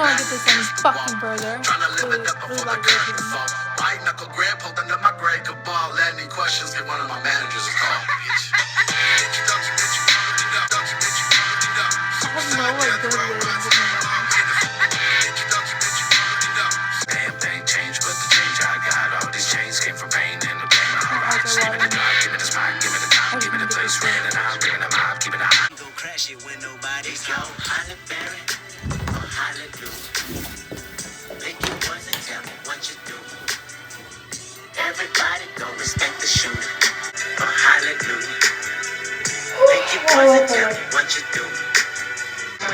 not get this any fucking further. White knuckle grip, holding up my grade cabal. Any questions, give one of my managers a call. I have no like good ways with my Damn thing changed, but the change I got. All these chains came from pain and the pain. Give me the drive, give me the spot, give me the time, give me the place, ran it out, give me the mob, keep it high. Go crash it when nobody's home. Holly Berry or hallelujah. Pick your poison, tell me what you do. Everybody go respect the shooter. Oh, hallelujah. Pick your poison, tell me what you do. I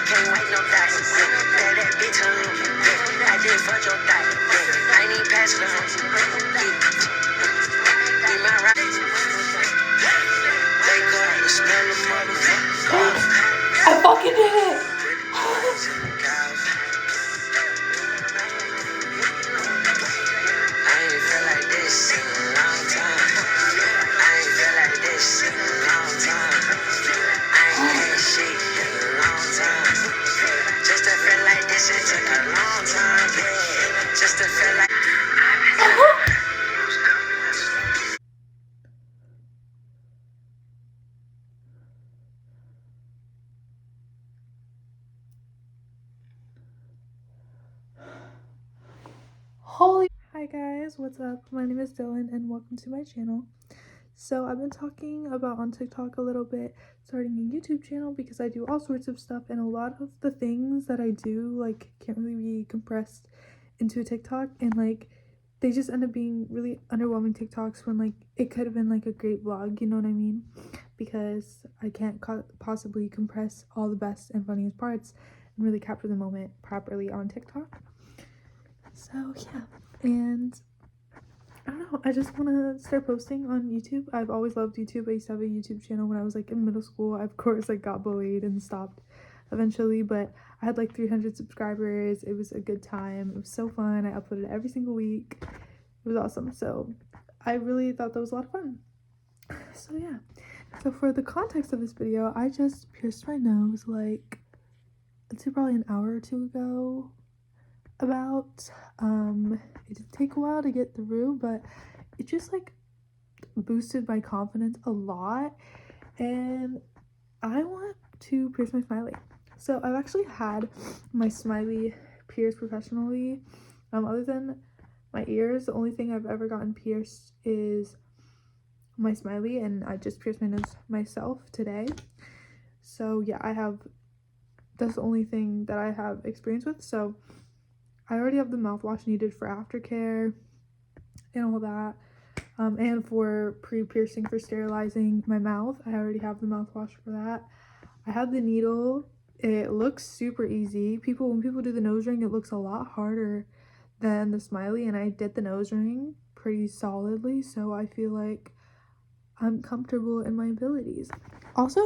can't wait no dice. That bitch hung. I just fucked your thigh. I need pass the home. Be my right. Wake up and smell the motherfucker. I fucking did it. Holy. Hi guys, what's up? My name is Dylan and welcome to my channel. So I've been talking about on TikTok a little bit starting a YouTube channel because I do all sorts of stuff, and a lot of the things that I do like can't really be compressed into a TikTok, and like they just end up being really underwhelming TikToks when like it could have been like a great vlog, you know what I mean? Because I can't possibly compress all the best and funniest parts and really capture the moment properly on TikTok. So yeah, and I don't know, I just want to start posting on YouTube. I've always loved YouTube. I used to have a YouTube channel when I was like in middle school. I of course like got bullied and stopped eventually, but I had like 300 subscribers. It was a good time. It was so fun. I uploaded every single week. It was awesome. So I really thought that was a lot of fun. So yeah, so for the context of this video, I just pierced my nose like I'd say probably an hour or two ago. About it did take a while to get through, but it just like boosted my confidence a lot, and I want to pierce my smiley. So I've actually had my smiley pierced professionally. Other than my ears, the only thing I've ever gotten pierced is my smiley, and I just pierced my nose myself today. So yeah, that's the only thing that I have experience with. So I already have the mouthwash needed for aftercare and all that, and for pre-piercing for sterilizing my mouth. I already have the mouthwash for that. I have the needle. It looks super easy. When people do the nose ring, it looks a lot harder than the smiley, and I did the nose ring pretty solidly, so I feel like I'm comfortable in my abilities. Also,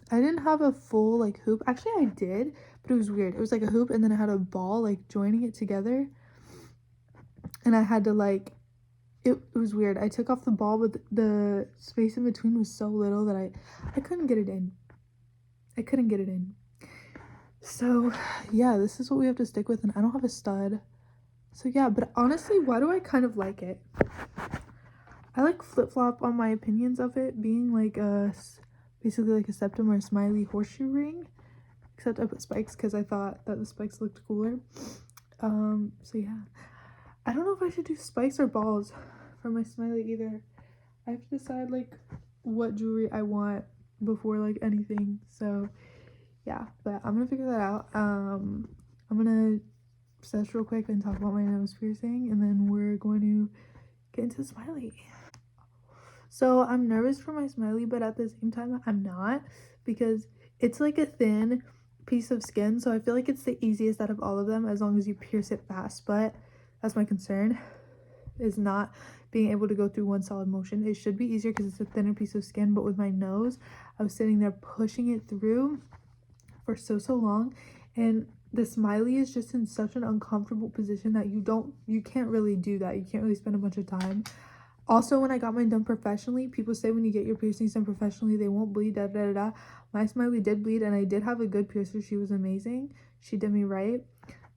I didn't have a full like hoop. Actually I did, but it was weird. It was like a hoop and then I had a ball like joining it together, and I had to like it was weird. I took off the ball, but the space in between was so little that I couldn't get it in. So yeah, this is what we have to stick with, and I don't have a stud. So yeah, but honestly, why do I kind of like it? I like flip-flop on my opinions of it being like basically like a septum or a smiley horseshoe ring, except I put spikes because I thought that the spikes looked cooler. So yeah, I don't know if I should do spikes or balls for my smiley either. I have to decide like what jewelry I want before like anything. So yeah, but I'm gonna figure that out. I'm gonna search real quick and talk about my nose piercing, and then we're going to get into the smiley. So I'm nervous for my smiley, but at the same time I'm not, because it's like a thin piece of skin, so I feel like it's the easiest out of all of them as long as you pierce it fast. But that's my concern, is not being able to go through one solid motion. It should be easier because it's a thinner piece of skin, but with my nose I was sitting there pushing it through for so long, and the smiley is just in such an uncomfortable position that you can't really do that. You can't really spend a bunch of time Also, when I got mine done professionally, people say when you get your piercings done professionally, they won't bleed, da da da da. My smiley did bleed, and I did have a good piercer. She was amazing. She did me right.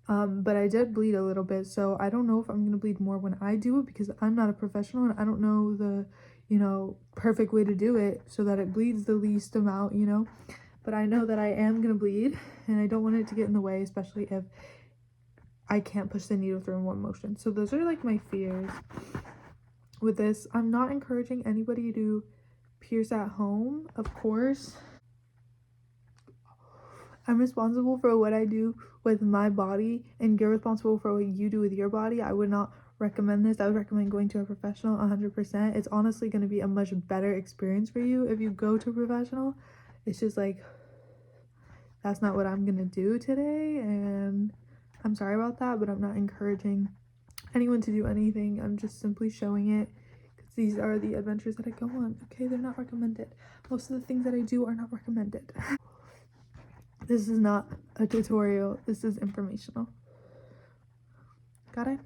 But I did bleed a little bit, so I don't know if I'm gonna bleed more when I do it, because I'm not a professional and I don't know the, perfect way to do it so that it bleeds the least amount, But I know that I am gonna bleed, and I don't want it to get in the way, especially if I can't push the needle through in one motion. So those are like my fears with this. I'm not encouraging anybody to pierce at home, of course. I'm responsible for what I do with my body, and you're responsible for what you do with your body. I would not recommend this. I would recommend going to a professional 100%. It's honestly going to be a much better experience for you if you go to a professional. It's just like, that's not what I'm going to do today, and I'm sorry about that, but I'm not encouraging anyone to do anything. I'm just simply showing it because these are the adventures that I go on. Okay, they're not recommended. Most of the things that I do are not recommended. This is not a tutorial. This is informational. Got it?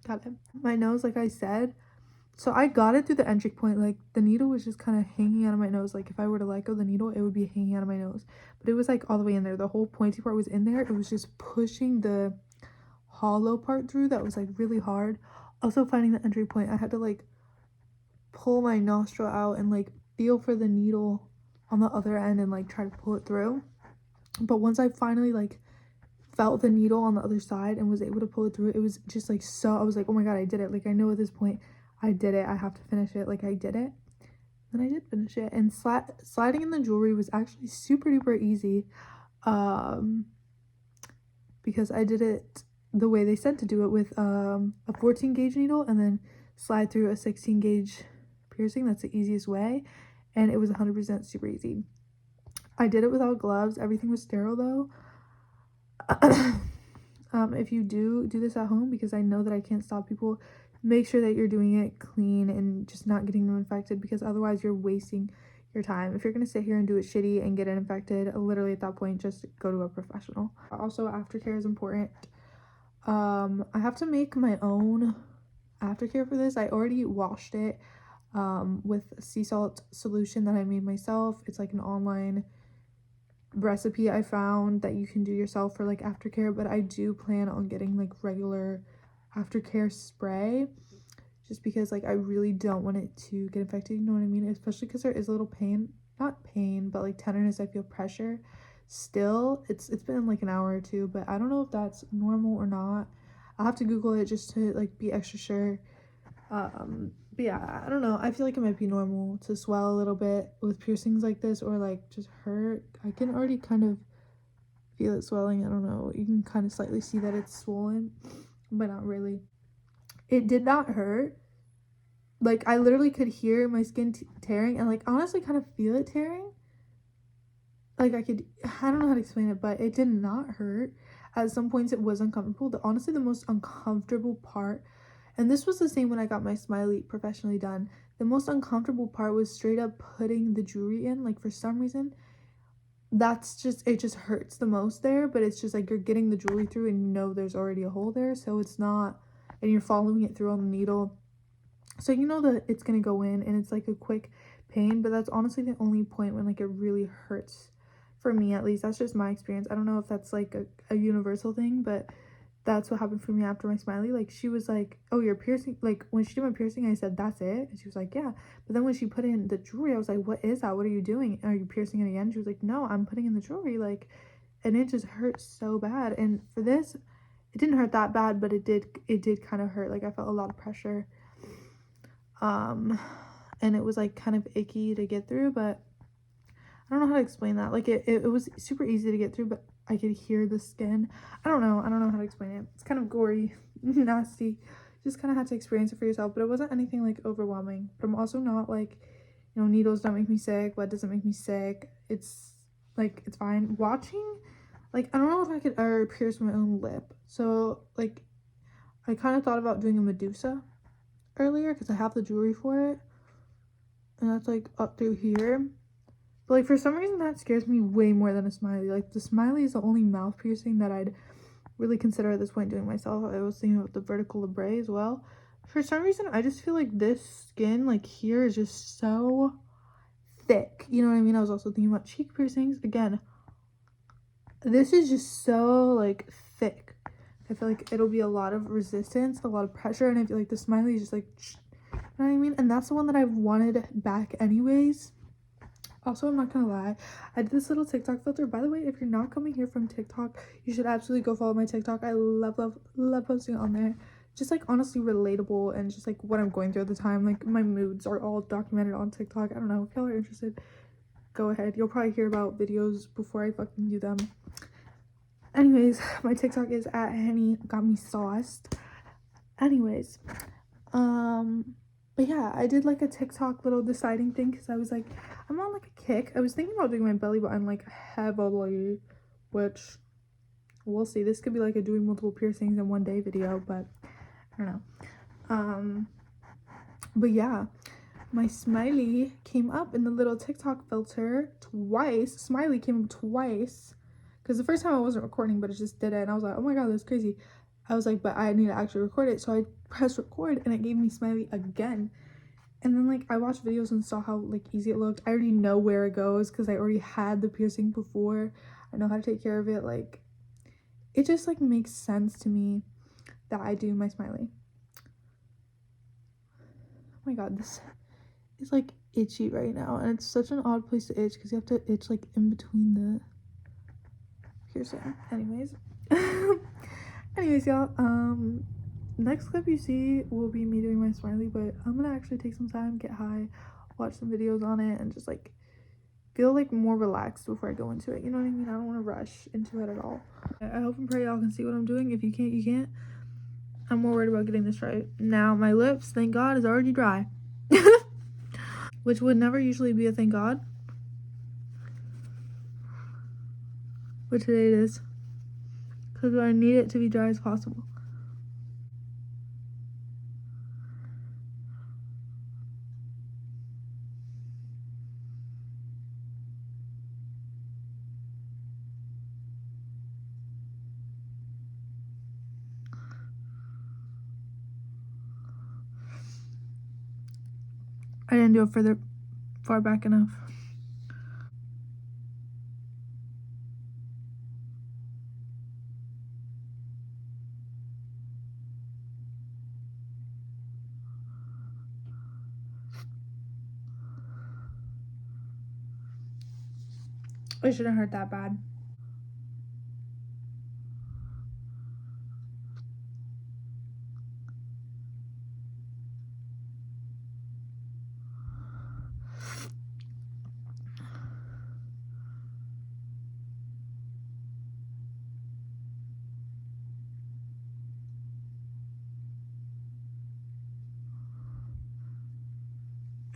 Got it. My nose, like I said, so I got it through the entry point. Like, the needle was just kind of hanging out of my nose. Like, if I were to let go the needle, it would be hanging out of my nose. But it was, like, all the way in there. The whole pointy part was in there. It was just pushing the hollow part through. That was, like, really hard. Also, finding the entry point, I had to, like, pull my nostril out and, like, feel for the needle on the other end and, like, try to pull it through. But once I finally, like, felt the needle on the other side and was able to pull it through, it was just, like, so, I was like, oh my god, I did it. Like, I know at this point I did it. I have to finish it. Like, I did it. And I did finish it. And sliding in the jewelry was actually super duper easy, because I did it the way they said to do it, with a 14 gauge needle and then slide through a 16 gauge piercing. That's the easiest way, and it was 100% super easy. I did it without gloves. Everything was sterile though. If you do this at home, because I know that I can't stop people, make sure that you're doing it clean and just not getting them infected, because otherwise you're wasting your time. If you're gonna sit here and do it shitty and get it infected, literally at that point, just go to a professional. Also, aftercare is important. I have to make my own aftercare for this. I already washed it with sea salt solution that I made myself. It's like an online recipe I found that you can do yourself for like aftercare, but I do plan on getting like regular aftercare spray, just because like I really don't want it to get infected, you know what I mean? Especially because there is a little pain, not pain, but like tenderness. I feel pressure still. It's been like an hour or two, but I don't know if that's normal or not. I'll have to Google it just to like be extra sure. But yeah, I don't know. I feel like it might be normal to swell a little bit with piercings like this, or like just hurt. I can already kind of feel it swelling. I don't know. You can kind of slightly see that it's swollen, but not really. It did not hurt. Like, I literally could hear my skin tearing, and like honestly kind of feel it tearing. Like, I don't know how to explain it, but it did not hurt. At some points it was uncomfortable. Honestly, the most uncomfortable part, and this was the same when I got my smiley professionally done, the most uncomfortable part was straight up putting the jewelry in. Like, for some reason, it just hurts the most there, but it's just like you're getting the jewelry through and you know there's already a hole there, so it's not, and you're following it through on the needle, so you know that it's gonna go in, and it's like a quick pain. But that's honestly the only point when like it really hurts, for me at least. That's just my experience. I don't know if that's like a universal thing, but that's what happened for me after my smiley. Like, she was like, oh, you're piercing. Like, when she did my piercing, I said, that's it, and she was like, yeah. But then when she put in the jewelry, I was like, what is that? What are you doing? Are you piercing it again? She was like, no, I'm putting in the jewelry. Like, and it just hurts so bad. And for this, it didn't hurt that bad, but it did kind of hurt. Like, I felt a lot of pressure, and it was like kind of icky to get through, but I don't know how to explain that. Like, it was super easy to get through, but I could hear the skin. I don't know how to explain it. It's kind of gory, nasty. Just kind of had to experience it for yourself, but it wasn't anything like overwhelming. But I'm also not like, needles don't make me sick, blood doesn't make me sick. It's like, it's fine. Watching, like, I don't know if I could ever pierce my own lip. So like, I kind of thought about doing a Medusa earlier because I have the jewelry for it, and that's like up through here. But like, for some reason that scares me way more than a smiley. Like, the smiley is the only mouth piercing that I'd really consider at this point doing myself. I was thinking about the vertical labrae as well, For some reason, I just feel like this skin, like here, is just so thick. You know what I mean? I was also thinking about cheek piercings. Again, this is just so, like, thick. I feel like it'll be a lot of resistance, a lot of pressure, and I feel like the smiley is just like, you know what I mean? And that's the one that I've wanted back anyways. Also, I'm not gonna lie, I did this little TikTok filter. By the way, if you're not coming here from TikTok, you should absolutely go follow my TikTok. I love posting on there. Just like honestly relatable and just like what I'm going through at the time. Like my moods are all documented on TikTok. I don't know if y'all are interested. Go ahead. You'll probably hear about videos before I fucking do them. Anyways, my TikTok is at Henny Got Me Sauced. Anyways, but yeah, I did like a TikTok little deciding thing because I was like, I'm on like a kick. I was thinking about doing my belly button like heavily, which we'll see. This could be like a doing multiple piercings in one day video, but I don't know. But yeah, my smiley came up in the little TikTok filter twice. Smiley came up twice because the first time I wasn't recording, but it just did it, and I was like, oh my god, that's crazy. I was like, but I need to actually record it, so I pressed record, and it gave me smiley again. And then like I watched videos and saw how like easy it looked. I already know where it goes because I already had the piercing before. I know how to take care of it. Like it just like makes sense to me that I do my smiley. Oh my god, this is like itchy right now, and it's such an odd place to itch because you have to itch like in between the piercing. Anyways, y'all. Next clip you see will be me doing my smiley, but I'm gonna actually take some time, get high, watch some videos on it, and just like feel like more relaxed before I go into it. You know what I mean? I don't want to rush into it at all. I hope and pray y'all can see what I'm doing. If you can't, you can't. I'm more worried about getting this right. Now, my lips, thank God, is already dry. Which would never usually be a thank God. But today it is. Because I need it to be dry as possible. I didn't do it far back enough. It shouldn't hurt that bad.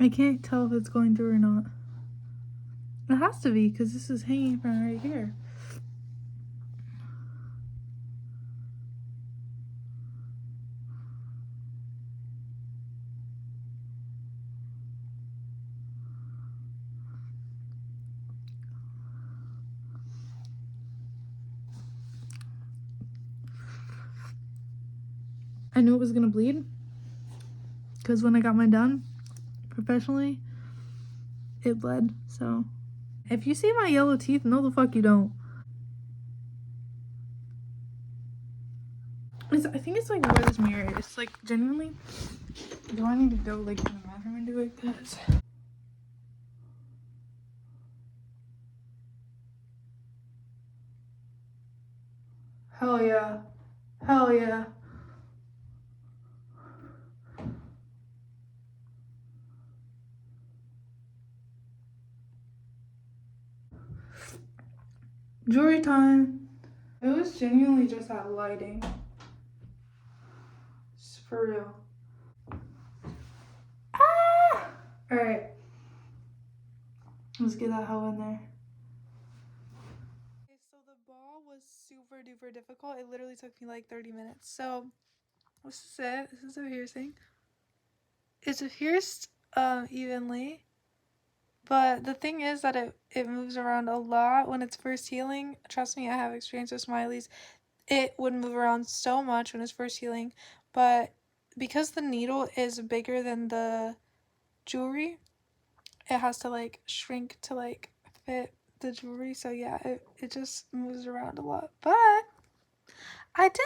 I can't tell if it's going through or not. It has to be because this is hanging from right here. I knew it was going to bleed because when I got mine done professionally, it bled. So if you see my yellow teeth, no the fuck you don't. I think it's like where this mirror is. It's like genuinely, do I need to go like in the bathroom and do it? Cause hell yeah, hell yeah. Jewelry time. It was genuinely just that lighting. It's for real. Ah! Alright. Let's get that hoe in there. Okay, so the ball was super duper difficult. It literally took me like 30 minutes. So this is it. This is a piercing. It's pierced evenly. But the thing is that it moves around a lot when it's first healing. Trust me, I have experience with smileys. It would move around so much when it's first healing. But because the needle is bigger than the jewelry, it has to like shrink to like fit the jewelry. So yeah, it just moves around a lot. But I did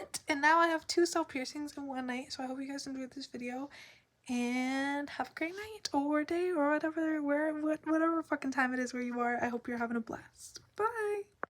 it! And now I have 2 self piercings in one night. So I hope you guys enjoyed this video. And have a great night or day or whatever, whatever fucking time it is where you are. I hope you're having a blast. Bye!